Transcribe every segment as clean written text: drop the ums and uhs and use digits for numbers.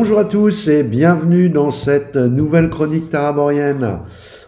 Bonjour à tous et bienvenue dans cette nouvelle chronique taraborienne.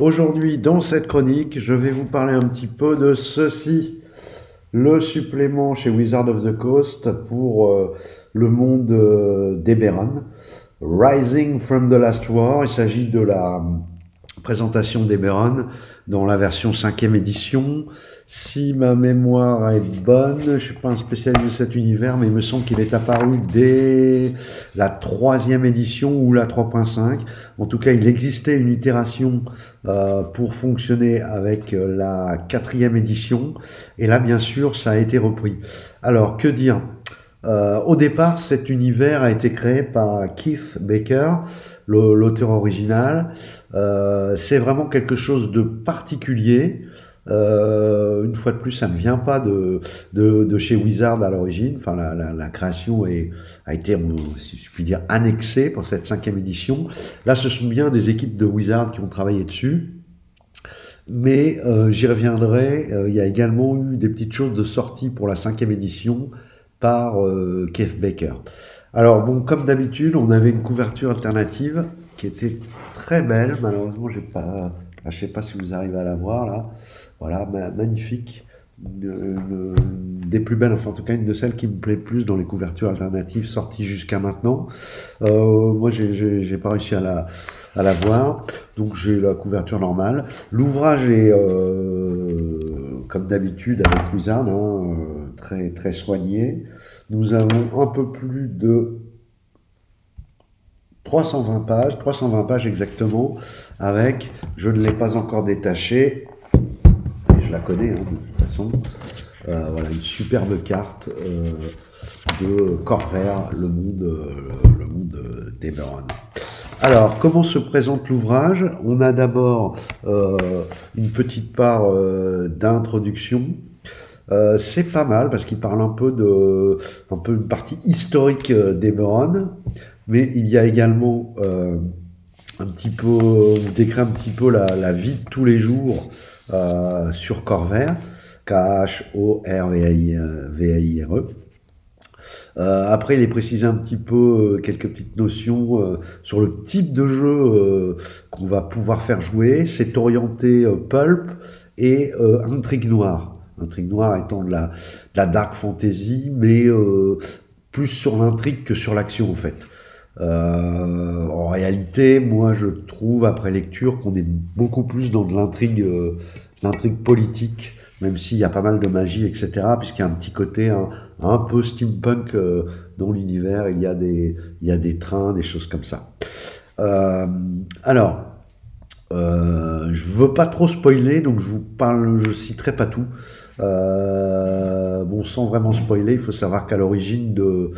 Aujourd'hui, dans cette chronique, je vais vous parler un petit peu de ceci, le supplément chez Wizard of the Coast pour le monde d'Eberron, Rising from the Last War. Il s'agit de la présentation d'Eberron dans la version 5e édition. Si ma mémoire est bonne, je ne suis pas un spécialiste de cet univers, mais il me semble qu'il est apparu dès la 3e édition ou la 3.5. En tout cas, il existait une itération pour fonctionner avec la 4e édition. Et là, bien sûr, ça a été repris. Alors, que dire ? Au départ, cet univers a été créé par Keith Baker, l'auteur original. C'est vraiment quelque chose de particulier. Une fois de plus, ça ne vient pas de chez Wizard à l'origine. Enfin, la création a été, si je puis dire, annexée pour cette 5e édition. Là, ce sont bien des équipes de Wizard qui ont travaillé dessus. Mais j'y reviendrai. Il y a également eu des petites choses de sortie pour la 5e édition par Keith Baker. Alors bon, comme d'habitude, on avait une couverture alternative qui était très belle. Malheureusement, je sais pas si vous arrivez à la voir là. Voilà, magnifique. Une des plus belles, enfin en tout cas une de celles qui me plaît le plus dans les couvertures alternatives sorties jusqu'à maintenant. Moi, j'ai pas réussi à la voir, donc j'ai la couverture normale. L'ouvrage est comme d'habitude avec Wizard, très très soigné. Nous avons un peu plus de 320 pages exactement, avec, je ne l'ai pas encore détaché, et je la connais de toute façon, voilà, une superbe carte de Corvair, le monde d'Eberron. Alors, comment se présente l'ouvrage? On a d'abord une petite part d'introduction. C'est pas mal parce qu'il parle un peu une partie historique d'Eberron, mais il y a également un petit peu, on décrit un petit peu la vie de tous les jours sur Corvair, K-H-O-R-V-A-I-R-E. Après, il est précisé un petit peu quelques petites notions sur le type de jeu qu'on va pouvoir faire jouer. C'est orienté pulp et intrigue noire. Intrigue noire étant de la dark fantasy, mais plus sur l'intrigue que sur l'action en fait. En réalité, moi je trouve après lecture qu'on est beaucoup plus dans de l'intrigue politique, même s'il y a pas mal de magie, etc. Puisqu'il y a un petit côté un peu steampunk dans l'univers. Il y a des trains, des choses comme ça. Alors, je veux pas trop spoiler, donc je citerai pas tout. Bon, sans vraiment spoiler, il faut savoir qu'à l'origine de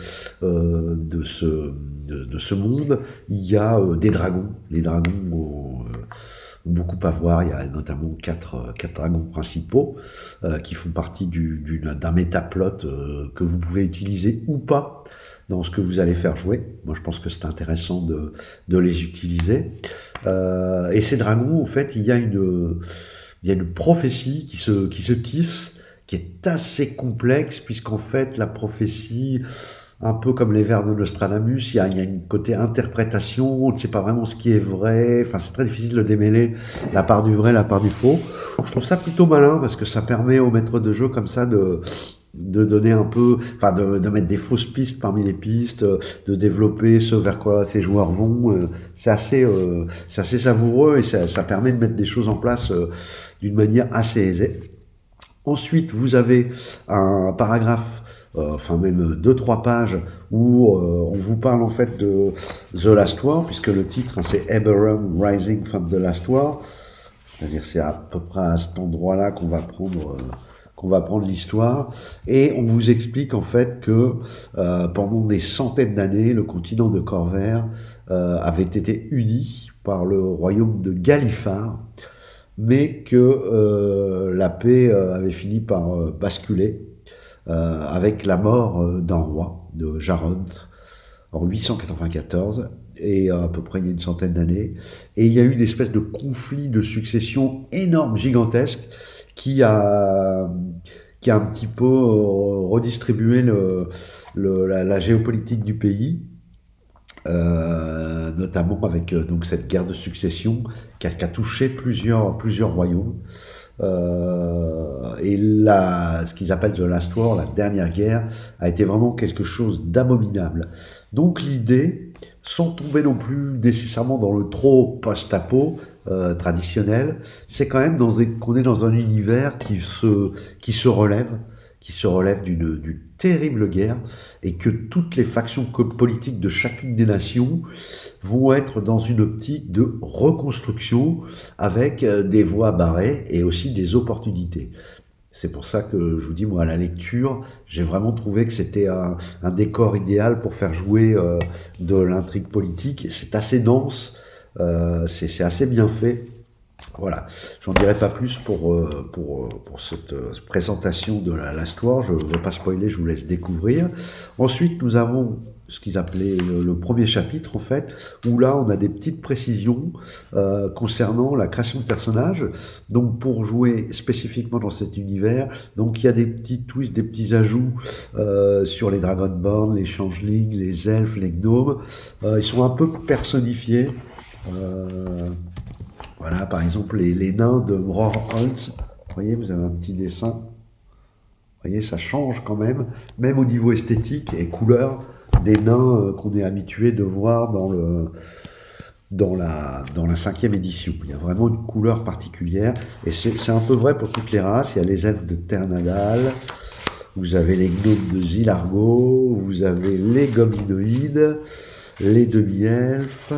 ce monde, il y a des dragons. Les dragons ont beaucoup à voir. Il y a notamment quatre dragons principaux qui font partie d'un métaplot que vous pouvez utiliser ou pas dans ce que vous allez faire jouer. Moi, je pense que c'est intéressant de les utiliser. Et ces dragons, en fait, il y a une prophétie qui se tisse, qui est assez complexe, puisqu'en fait, la prophétie, un peu comme les vers de Nostradamus, il y a un côté interprétation, on ne sait pas vraiment ce qui est vrai, enfin, c'est très difficile de démêler la part du vrai, la part du faux. Je trouve ça plutôt malin, parce que ça permet aux maîtres de jeu, comme ça, de donner un peu, enfin de mettre des fausses pistes parmi les pistes, de développer ce vers quoi ces joueurs vont. C'est assez savoureux et ça permet de mettre des choses en place d'une manière assez aisée. Ensuite, vous avez un paragraphe, enfin même 2-3 pages où on vous parle en fait de The Last War, puisque le titre c'est Eberron Rising from the Last War. C'est-à-dire c'est à peu près à cet endroit-là qu'on va prendre l'histoire, et on vous explique en fait que pendant des centaines d'années, le continent de Corvair avait été uni par le royaume de Galifard, mais que la paix avait fini par basculer avec la mort d'un roi, de Jarod, en 894, et à peu près il y a une centaine d'années, et il y a eu une espèce de conflit de succession énorme, gigantesque, qui a un petit peu redistribué la géopolitique du pays. notamment avec donc cette guerre de succession qui a touché plusieurs royaumes. Et là, ce qu'ils appellent The Last War, la dernière guerre, a été vraiment quelque chose d'abominable. Donc l'idée, sans tomber non plus nécessairement dans le trop post-apo traditionnel, c'est quand même qu'on est dans un univers qui se relève, d'une terrible guerre, et que toutes les factions politiques de chacune des nations vont être dans une optique de reconstruction avec des voies barrées et aussi des opportunités. C'est pour ça que je vous dis, moi, à la lecture, j'ai vraiment trouvé que c'était un décor idéal pour faire jouer de l'intrigue politique. C'est assez dense, c'est assez bien fait. Voilà, j'en dirai pas plus pour cette présentation de la Last War, je ne veux pas spoiler, je vous laisse découvrir. Ensuite, nous avons ce qu'ils appelaient le premier chapitre, en fait, où là, on a des petites précisions concernant la création de personnages. Donc, pour jouer spécifiquement dans cet univers, donc il y a des petits twists, des petits ajouts sur les Dragonborn, les changelings, les elfes, les gnomes. Ils sont un peu personnifiés. Voilà, par exemple, les nains de Mror-Holtz. Vous voyez, vous avez un petit dessin. Vous voyez, ça change quand même au niveau esthétique et couleur, des nains qu'on est habitué de voir dans la 5e édition. Il y a vraiment une couleur particulière, et c'est un peu vrai pour toutes les races. Il y a les elfes de Ternadal, vous avez les gnomes de Zilargo, vous avez les gobelinoïdes, les demi-elfes.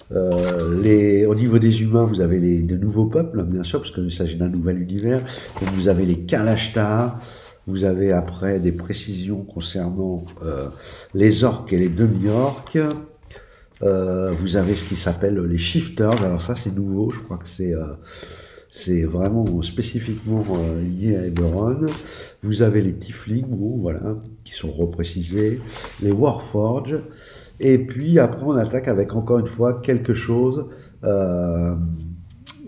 Au niveau des humains, vous avez de nouveaux peuples, bien sûr, parce qu'il s'agit d'un nouvel univers. Donc vous avez les Kalashtar, vous avez après des précisions concernant les orques et les demi-orques. Vous avez ce qui s'appelle les shifters. Alors ça, c'est nouveau, je crois que c'est vraiment spécifiquement lié à Eberron. Vous avez les tieflings, bon, voilà, qui sont reprécisés, les warforges. Et puis après, on attaque avec encore une fois quelque chose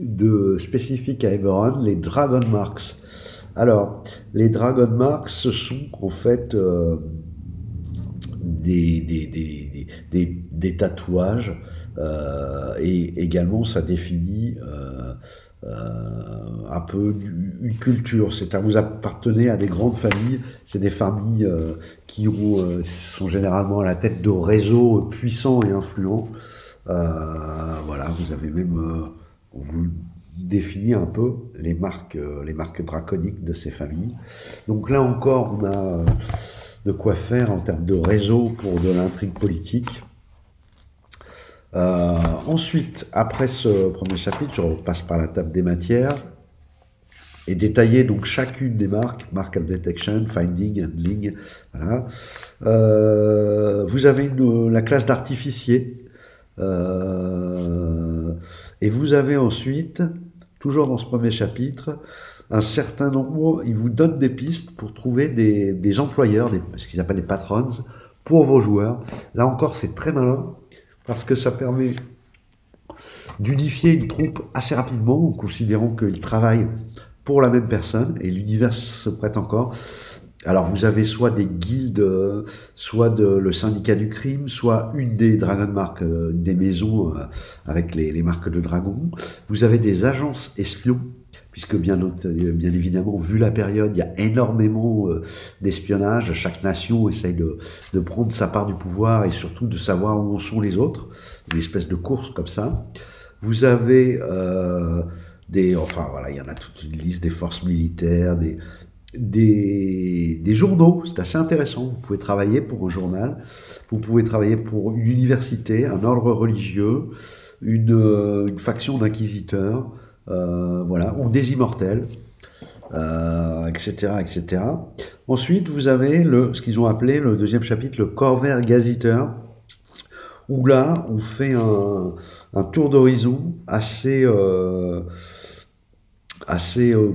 de spécifique à Eberron, les Dragon Marks. Alors, les Dragon Marks, ce sont en fait des tatouages, et également ça définit un peu une culture. Vous appartenez à des grandes familles, c'est des familles qui sont généralement à la tête de réseaux puissants et influents. Voilà, vous avez même on vous définit un peu les marques draconiques de ces familles. Donc là encore, on a de quoi faire en termes de réseau pour de l'intrigue politique. Ensuite, après ce premier chapitre, je repasse par la table des matières et détailler donc chacune des marques of detection, finding, handling. Voilà. Vous avez la classe d'artificier, et vous avez ensuite, toujours dans ce premier chapitre, un certain nombre, il vous donne des pistes pour trouver des employeurs, ce qu'ils appellent les patrons, pour vos joueurs. Là encore, c'est très malin, parce que ça permet d'unifier une troupe assez rapidement, en considérant qu'ils travaillent pour la même personne, et l'univers se prête encore. Alors vous avez soit des guildes, soit le syndicat du crime, soit une des Dragon Mark, des maisons avec les marques de dragon. Vous avez des agences espions, puisque bien évidemment, vu la période, il y a énormément d'espionnage. Chaque nation essaye de prendre sa part du pouvoir et surtout de savoir où sont les autres. Une espèce de course comme ça. Vous avez enfin voilà, il y en a toute une liste, des forces militaires, des journaux, c'est assez intéressant. Vous pouvez travailler pour un journal, vous pouvez travailler pour une université, un ordre religieux, une faction d'inquisiteurs, voilà, ou des immortels, etc., etc. Ensuite, vous avez ce qu'ils ont appelé le deuxième chapitre, le Corvair Gazetteur, où là, on fait un tour d'horizon assez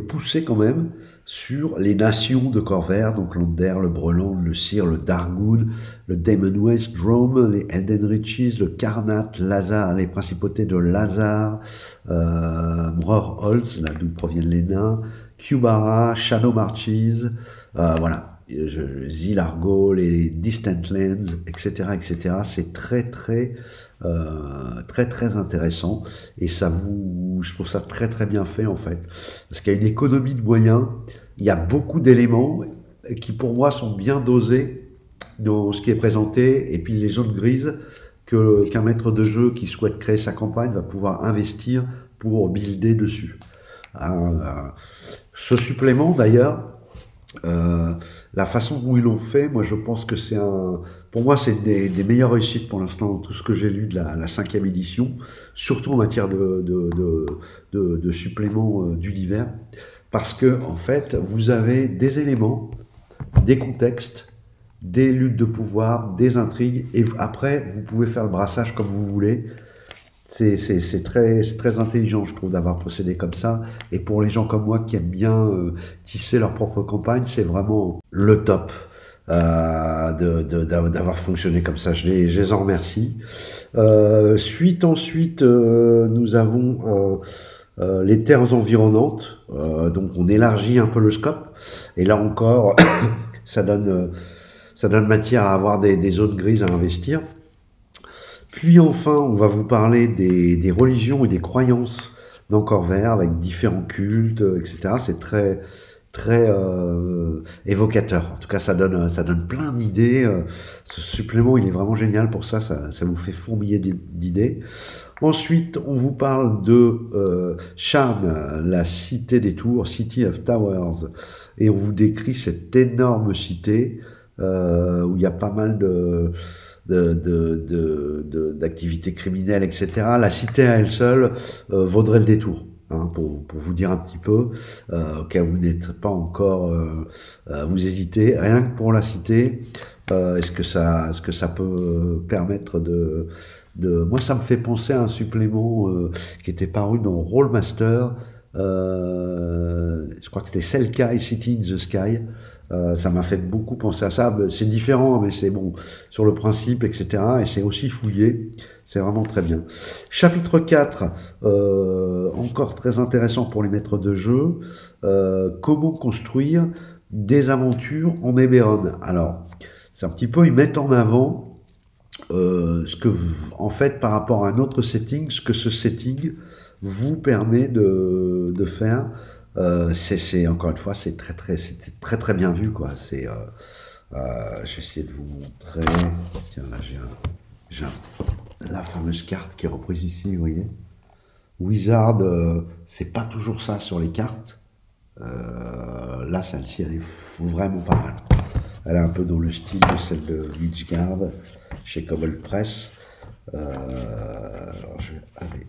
poussé quand même, sur les nations de Corvair, donc l'Ander, le Breland, le Cyr, le Dargoon, le Daemon West, Drome, les Elden Riches, le Karnat, Lazar, les principautés de Lazar, Mror-Holtz, là d'où proviennent les nains, Kubara, Shadow Marches, voilà. Z-Largo, les Distant Lands, etc., etc. C'est très intéressant et je trouve ça très bien fait en fait, parce qu'il y a une économie de moyens, il y a beaucoup d'éléments qui pour moi sont bien dosés dans ce qui est présenté et puis les zones grises qu'un maître de jeu qui souhaite créer sa campagne va pouvoir investir pour builder dessus. Ce supplément d'ailleurs, la façon dont ils l'ont fait, moi je pense que pour moi c'est des meilleures réussites pour l'instant dans tout ce que j'ai lu de la 5e édition, surtout en matière de suppléments d'univers, parce que en fait vous avez des éléments, des contextes, des luttes de pouvoir, des intrigues, et après vous pouvez faire le brassage comme vous voulez. C'est très intelligent, je trouve, d'avoir procédé comme ça. Et pour les gens comme moi qui aiment bien tisser leur propre campagne, c'est vraiment le top d'avoir fonctionné comme ça. Je les en remercie. Ensuite, nous avons les terres environnantes. Donc, on élargit un peu le scope. Et là encore, ça donne matière à avoir des zones grises à investir. Puis enfin, on va vous parler des religions et des croyances d'Encore Vert avec différents cultes, etc. C'est très évocateur. En tout cas, ça donne plein d'idées. Ce supplément, il est vraiment génial pour ça. Ça vous fait fourmiller d'idées. Ensuite, on vous parle de Sharn, la cité des tours, City of Towers, et on vous décrit cette énorme cité où il y a pas mal d'activités criminelles, etc. La cité à elle seule vaudrait le détour, hein, pour vous dire un petit peu, au cas où vous n'êtes pas encore, vous hésitez, rien que pour la cité, est-ce que ça peut permettre moi ça me fait penser à un supplément qui était paru dans Rollmaster, je crois que c'était Selkai City in the Sky. Ça m'a fait beaucoup penser à ça. C'est différent, mais c'est bon sur le principe, etc. Et c'est aussi fouillé. C'est vraiment très bien. Chapitre 4, encore très intéressant pour les maîtres de jeu. Comment construire des aventures en Eberron. Alors, c'est un petit peu, ils mettent en avant en fait, par rapport à un autre setting, ce que ce setting vous permet de faire. Encore une fois, c'est très bien vu, quoi. Je vais essayer de vous montrer. Tiens, là, j'ai la fameuse carte qui est reprise ici, vous voyez. Wizard, c'est pas toujours ça sur les cartes. Là, celle-ci, elle est vraiment pas mal. Elle est un peu dans le style de celle de Lychguard chez Cobble Press. Alors, je vais aller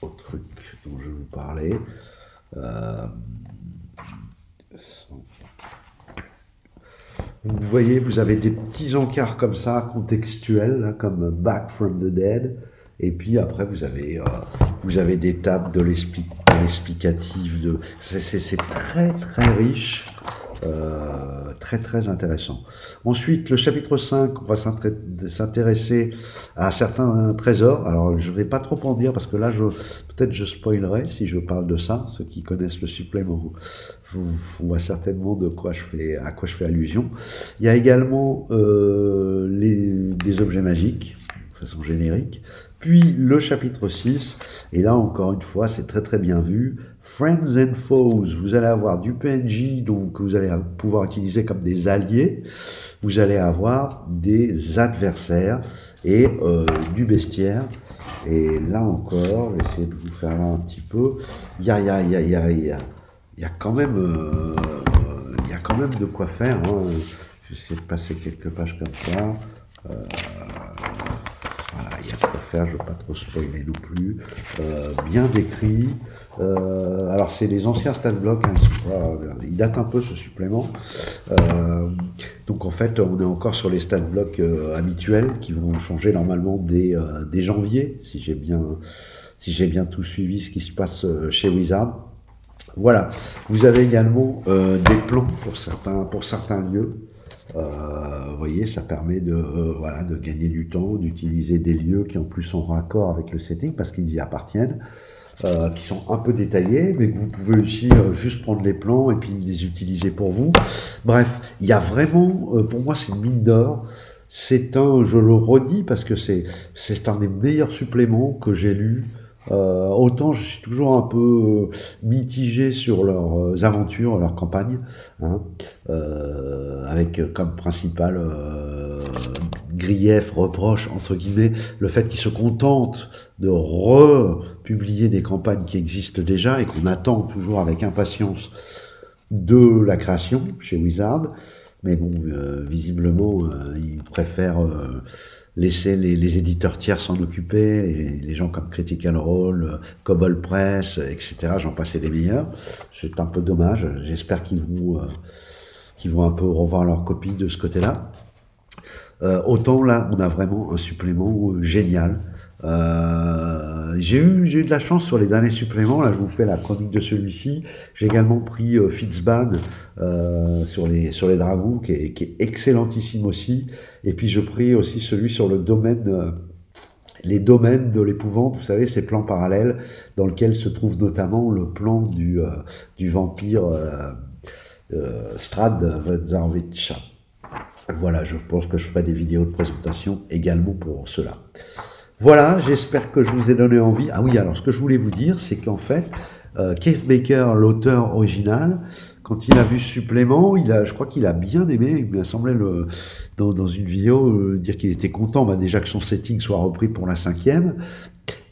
au truc dont je vous parlais. Vous voyez, vous avez des petits encarts comme ça, contextuels, là, comme Back from the Dead, et puis après vous avez des tables de l'explicatif, c'est très riche, très intéressant. Ensuite, le chapitre 5, on va s'intéresser à certains trésors. Alors, je vais pas trop en dire parce que là, peut-être je spoilerai si je parle de ça. Ceux qui connaissent le supplément voient certainement à quoi je fais allusion. Il y a également des objets magiques, de façon générique. Puis le chapitre 6, et là encore une fois, c'est très bien vu. Friends and Foes, vous allez avoir du PNJ que vous allez pouvoir utiliser comme des alliés. Vous allez avoir des adversaires et du bestiaire. Et là encore, je vais essayer de vous faire voir un petit peu. Il y a quand même de quoi faire, hein. Je vais essayer de passer quelques pages comme ça. Voilà, il y a de quoi faire, je ne veux pas trop spoiler non plus. Bien décrit. Alors, c'est les anciens stat blocks, hein, il date un peu ce supplément. Donc, en fait, on est encore sur les stat blocks habituels qui vont changer normalement dès janvier, si j'ai bien tout suivi ce qui se passe chez Wizard. Voilà. Vous avez également des plans pour certains lieux. Vous voyez, ça permet de gagner du temps, d'utiliser des lieux qui en plus sont raccord avec le setting parce qu'ils y appartiennent. qui sont un peu détaillés, mais que vous pouvez aussi juste prendre les plans et puis les utiliser pour vous. Bref, il y a vraiment, pour moi, c'est une mine d'or. C'est un, je le redis parce que c'est un des meilleurs suppléments que j'ai lu. Autant je suis toujours un peu mitigé sur leurs aventures, leurs campagnes, hein, avec comme principal grief, reproche, entre guillemets, le fait qu'ils se contentent de republier des campagnes qui existent déjà et qu'on attend toujours avec impatience de la création chez Wizard. Mais bon, visiblement, ils préfèrent laisser les éditeurs tiers s'en occuper, les gens comme Critical Role, Cobble Press, etc. J'en passe des meilleurs. C'est un peu dommage. J'espère qu'ils vont un peu revoir leur copie de ce côté-là. Autant là, on a vraiment un supplément génial. J'ai eu de la chance sur les derniers suppléments. Là, je vous fais la chronique de celui-ci. J'ai également pris Fitzban sur les dragons, qui est excellentissime aussi. Et puis je pris aussi celui sur le domaine, les domaines de l'épouvante. Vous savez, ces plans parallèles dans lesquels se trouve notamment le plan du vampire Strad Vedzarvich. Voilà, je pense que je ferai des vidéos de présentation également pour cela. Voilà, j'espère que je vous ai donné envie. Ah oui, alors ce que je voulais vous dire, c'est qu'en fait, Keith Baker, l'auteur original, quand il a vu ce supplément, je crois qu'il a bien aimé. Il m'a semblé dans une vidéo dire qu'il était content, déjà que son setting soit repris pour la 5e.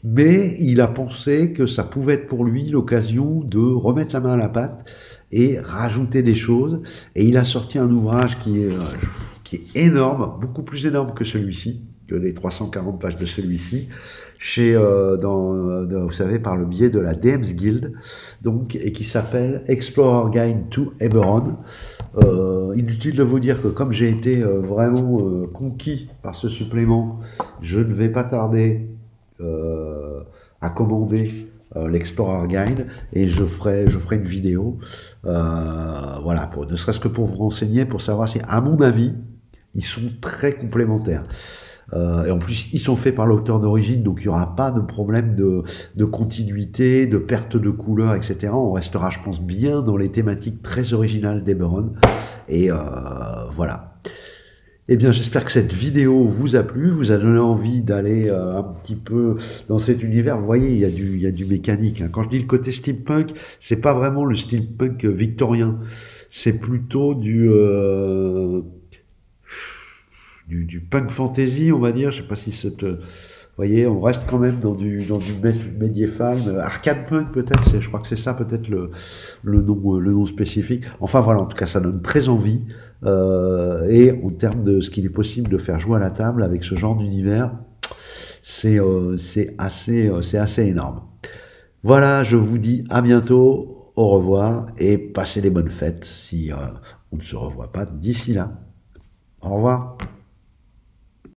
Mais il a pensé que ça pouvait être pour lui l'occasion de remettre la main à la pâte et rajouter des choses. Et il a sorti un ouvrage qui est énorme, beaucoup plus énorme que celui-ci, que les 340 pages de celui-ci, vous savez, par le biais de la DM's Guild, donc, et qui s'appelle Explorer Guide to Eberron. Inutile de vous dire que comme j'ai été vraiment conquis par ce supplément, je ne vais pas tarder à commander l'Explorer Guide, et je ferai une vidéo, voilà, ne serait-ce que pour vous renseigner, pour savoir si, à mon avis, ils sont très complémentaires. Et en plus, ils sont faits par l'auteur d'origine, donc il n'y aura pas de problème de continuité, de perte de couleur, etc. On restera, je pense, bien dans les thématiques très originales d'Eberron. Et voilà. Eh bien, j'espère que cette vidéo vous a plu, vous a donné envie d'aller un petit peu dans cet univers. Vous voyez, il y a du mécanique, hein. Quand je dis le côté steampunk, c'est pas vraiment le steampunk victorien. C'est plutôt du punk fantasy, on va dire. Je sais pas si vous voyez, on reste quand même dans du médiéval, arcade punk peut-être, je crois que c'est ça peut-être le nom spécifique. Enfin voilà, en tout cas ça donne très envie, et en termes de ce qu'il est possible de faire jouer à la table avec ce genre d'univers, c'est assez énorme. Voilà, je vous dis à bientôt, au revoir, et passez des bonnes fêtes si on ne se revoit pas d'ici là. Au revoir.